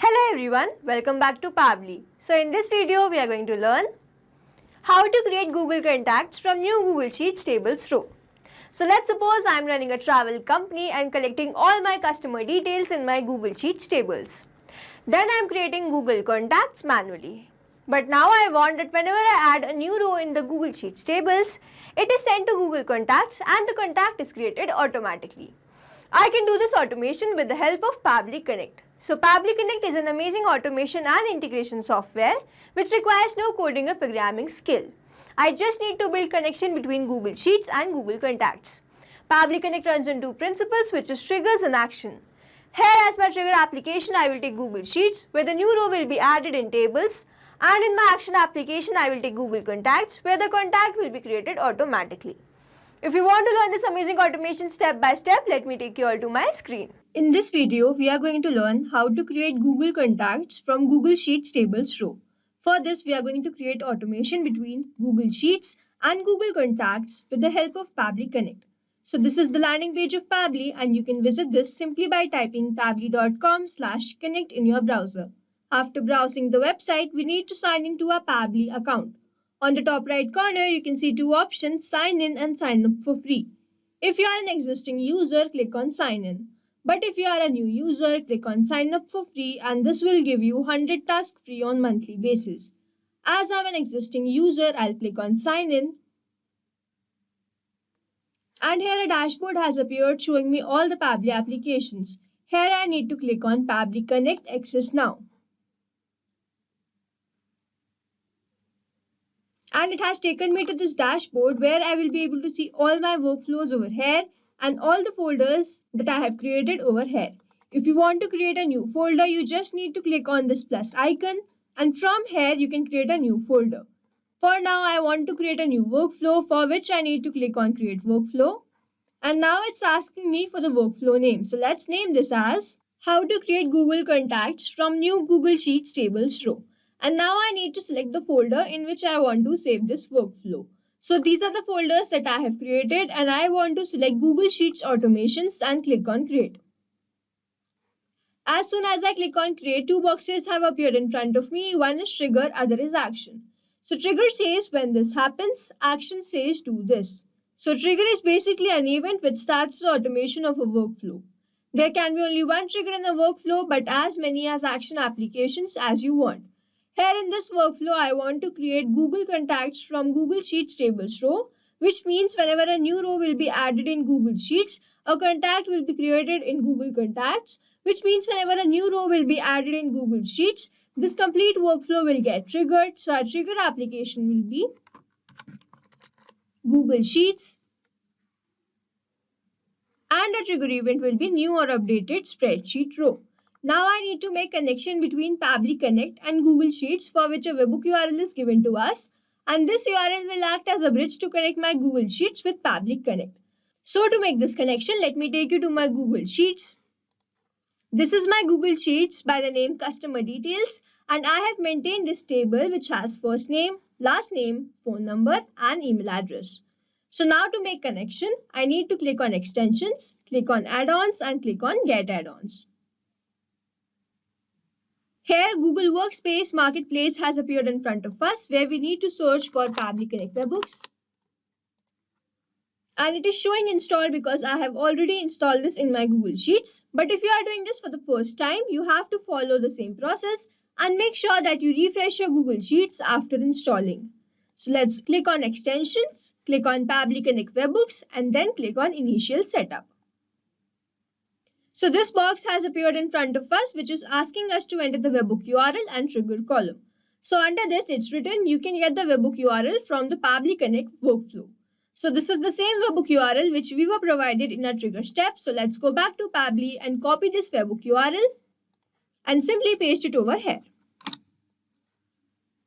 Hello everyone, welcome back to Pably. So in this video we are going to learn how to create Google contacts from new Google Sheets tables row. So let's suppose I am running a travel company and collecting all my customer details in my Google Sheets tables. Then I am creating Google contacts manually. But now I want that whenever I add a new row in the Google Sheets tables, it is sent to Google Contacts and the contact is created automatically. I can do this automation with the help of Pably Connect. So Pably Connect is an amazing automation and integration software which requires no coding or programming skill. I just need to build connection between Google Sheets and Google Contacts. Pably Connect runs on two principles, which is triggers and action. Here as my trigger application I will take Google Sheets where the new row will be added in tables, and in my action application I will take Google Contacts where the contact will be created automatically. If you want to learn this amazing automation step by step, let me take you all to my screen. In this video, we are going to learn how to create Google Contacts from Google Sheets tables row. For this, we are going to create automation between Google Sheets and Google Contacts with the help of Pably Connect. So this is the landing page of Pably, and you can visit this simply by typing pably.com/connect in your browser. After browsing the website, we need to sign into our Pably account. On the top right corner, you can see two options, sign in and sign up for free. If you are an existing user, click on sign in. But if you are a new user, click on sign up for free, and this will give you 100 tasks free on monthly basis. As I'm an existing user, I'll click on sign in. And here a dashboard has appeared showing me all the Pably applications. Here I need to click on Pably Connect Access Now. And it has taken me to this dashboard where I will be able to see all my workflows over here and all the folders that I have created over here. If you want to create a new folder, you just need to click on this plus icon, and from here you can create a new folder. For now, I want to create a new workflow, for which I need to click on create workflow. And now it's asking me for the workflow name. So let's name this as how to create Google contacts from new Google Sheets tables row. And now I need to select the folder in which I want to save this workflow. So these are the folders that I have created, and I want to select Google Sheets Automations and click on Create. As soon as I click on Create, two boxes have appeared in front of me. One is Trigger, other is Action. So Trigger says when this happens, Action says do this. So Trigger is basically an event which starts the automation of a workflow. There can be only one trigger in a workflow, but as many as action applications as you want. Here in this workflow, I want to create Google Contacts from Google Sheets tables row, which means whenever a new row will be added in Google Sheets, a contact will be created in Google Contacts, which means whenever a new row will be added in Google Sheets, this complete workflow will get triggered. So our trigger application will be Google Sheets, and a trigger event will be new or updated spreadsheet row. Now I need to make connection between Pably Connect and Google Sheets, for which a webhook URL is given to us, and this URL will act as a bridge to connect my Google Sheets with Pably Connect. So to make this connection, let me take you to my Google Sheets. This is my Google Sheets by the name Customer Details, and I have maintained this table which has first name, last name, phone number and email address. So now to make connection, I need to click on Extensions, click on Add-ons and click on Get Add-ons. Here, Google Workspace Marketplace has appeared in front of us, where we need to search for Pably Connect Webhooks. And it is showing installed because I have already installed this in my Google Sheets. But if you are doing this for the first time, you have to follow the same process and make sure that you refresh your Google Sheets after installing. So let's click on Extensions, click on Pably Connect Webhooks, and then click on Initial Setup. So this box has appeared in front of us, which is asking us to enter the webhook URL and trigger column. So under this, it's written you can get the webhook URL from the Pably Connect workflow. So this is the same webhook URL which we were provided in our trigger step. So let's go back to Pably and copy this webhook URL and simply paste it over here.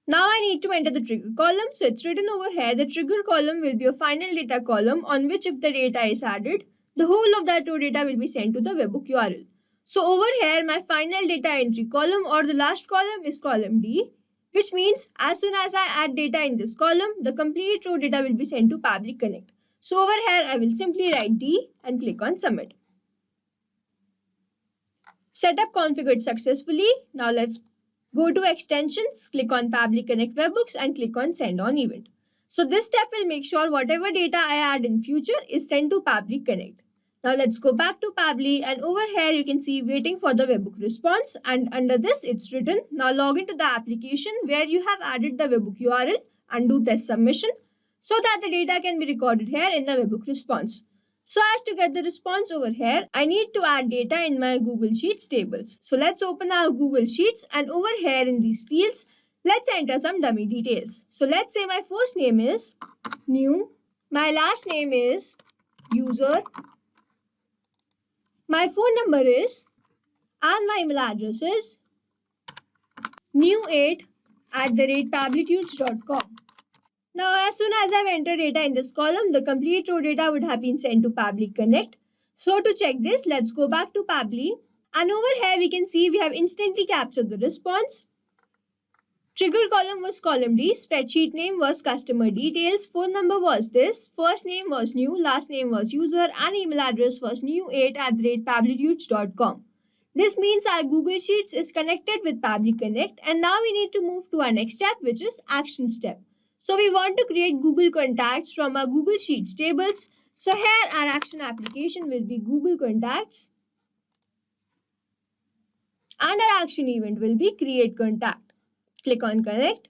Now I need to enter the trigger column. So it's written over here, the trigger column will be a final data column on which if the data is added, the whole of that row data will be sent to the webhook URL. So over here, my final data entry column or the last column is column D, which means as soon as I add data in this column, the complete row data will be sent to Pably Connect. So over here, I will simply write D and click on Submit. Setup configured successfully. Now let's go to extensions, click on Pabbly Connect Webhooks and click on Send on Event. So this step will make sure whatever data I add in future is sent to Pabbly Connect. Now let's go back to Pabbly, and over here you can see waiting for the webhook response, and under this it's written, now log into the application where you have added the webhook URL and do test submission so that the data can be recorded here in the webhook response. So as to get the response over here, I need to add data in my Google Sheets tables. So let's open our Google Sheets, and over here in these fields, let's enter some dummy details. So let's say my first name is new, my last name is user, my phone number is, and my email address is new8@pabblitudes.com. Now, as soon as I've entered data in this column, the complete row data would have been sent to Pabbly Connect. So to check this, let's go back to Pabbly. And over here, we can see we have instantly captured the response. Trigger column was column D, spreadsheet name was customer details, phone number was this, first name was new, last name was user, and email address was new8@pabblitudes.com. This means our Google Sheets is connected with Pabbly Connect, and now we need to move to our next step, which is action step. So we want to create Google Contacts from our Google Sheets tables. So here our action application will be Google Contacts, and our action event will be Create Contact. Click on Connect.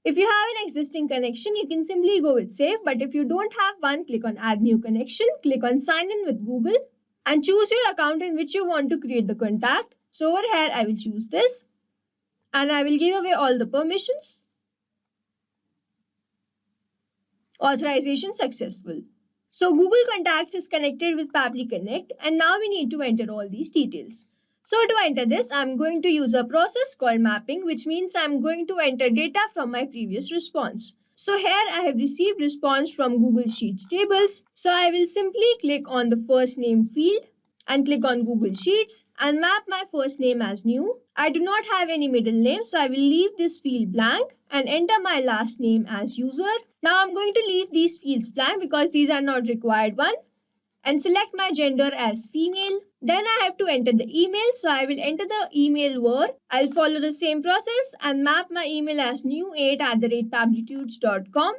If you have an existing connection, you can simply go with Save, but if you don't have one, click on Add New Connection, click on Sign In with Google, and choose your account in which you want to create the contact. So over here, I will choose this, and I will give away all the permissions. Authorization successful. So Google Contacts is connected with Pabbly Connect, and now we need to enter all these details. So to enter this, I'm going to use a process called mapping, which means I'm going to enter data from my previous response. So here I have received response from Google Sheets tables. So I will simply click on the first name field and click on Google Sheets and map my first name as new. I do not have any middle name, so I will leave this field blank and enter my last name as user. Now I'm going to leave these fields blank because these are not required one, and select my gender as female. Then I have to enter the email, so I will enter the email word. I'll follow the same process and map my email as new8@pabblitudes.com.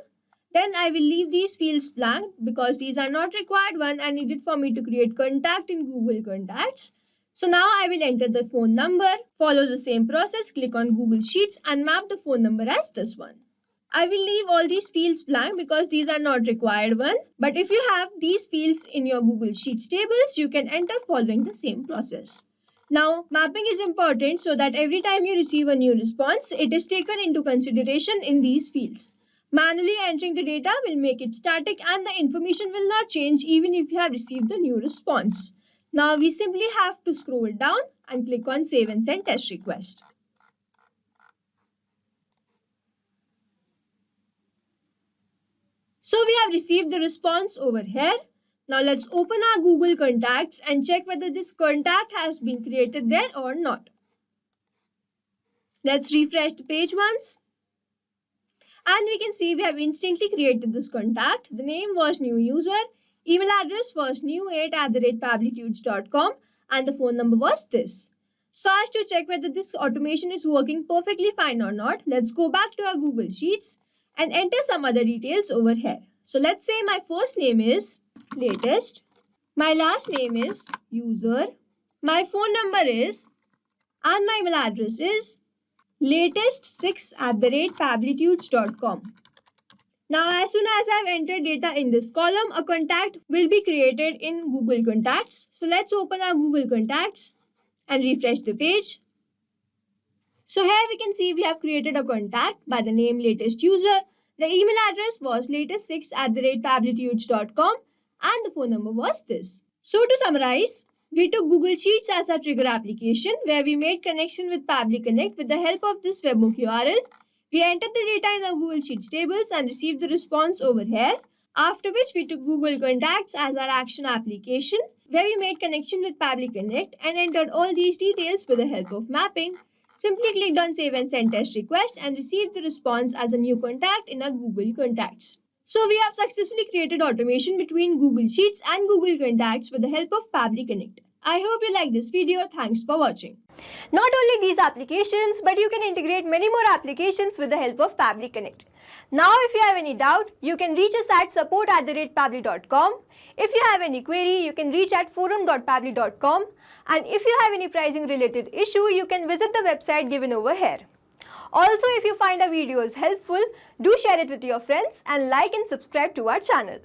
Then I will leave these fields blank because these are not required one and needed for me to create contact in Google Contacts. So now I will enter the phone number, follow the same process, click on Google Sheets and map the phone number as this one. I will leave all these fields blank because these are not required one. But if you have these fields in your Google Sheets tables, you can enter following the same process. Now, mapping is important so that every time you receive a new response, it is taken into consideration in these fields. Manually entering the data will make it static and the information will not change even if you have received a new response. Now, we simply have to scroll down and click on Save and Send Test Request. So we have received the response over here. Now let's open our Google Contacts and check whether this contact has been created there or not. Let's refresh the page once. And we can see we have instantly created this contact. The name was new user, email address was new8@pabblitudes.com, and the phone number was this. So as to check whether this automation is working perfectly fine or not, let's go back to our Google Sheets and enter some other details over here. So let's say my first name is latest, my last name is user, my phone number is, and my email address is latest6@pabblitudes.com. Now, as soon as I've entered data in this column, a contact will be created in Google Contacts. So let's open our Google Contacts and refresh the page. So here we can see we have created a contact by the name latest user. The email address was latest6@pabblitudes.com and the phone number was this. So to summarize, we took Google Sheets as our trigger application where we made connection with Pabbly Connect with the help of this webhook URL. We entered the data in our Google Sheets tables and received the response over here. After which we took Google Contacts as our action application where we made connection with Pabbly Connect and entered all these details with the help of mapping. Simply clicked on Save and Send Test Request and received the response as a new contact in our Google Contacts. So we have successfully created automation between Google Sheets and Google Contacts with the help of Pabbly Connect. I hope you like this video. Thanks for watching. Not only these applications, but you can integrate many more applications with the help of Pabbly Connect. Now, if you have any doubt, you can reach us at support@pabbly.com. If you have any query, you can reach at forum.pabbly.com. And if you have any pricing related issue, you can visit the website given over here. Also, if you find our videos helpful, do share it with your friends and like and subscribe to our channel.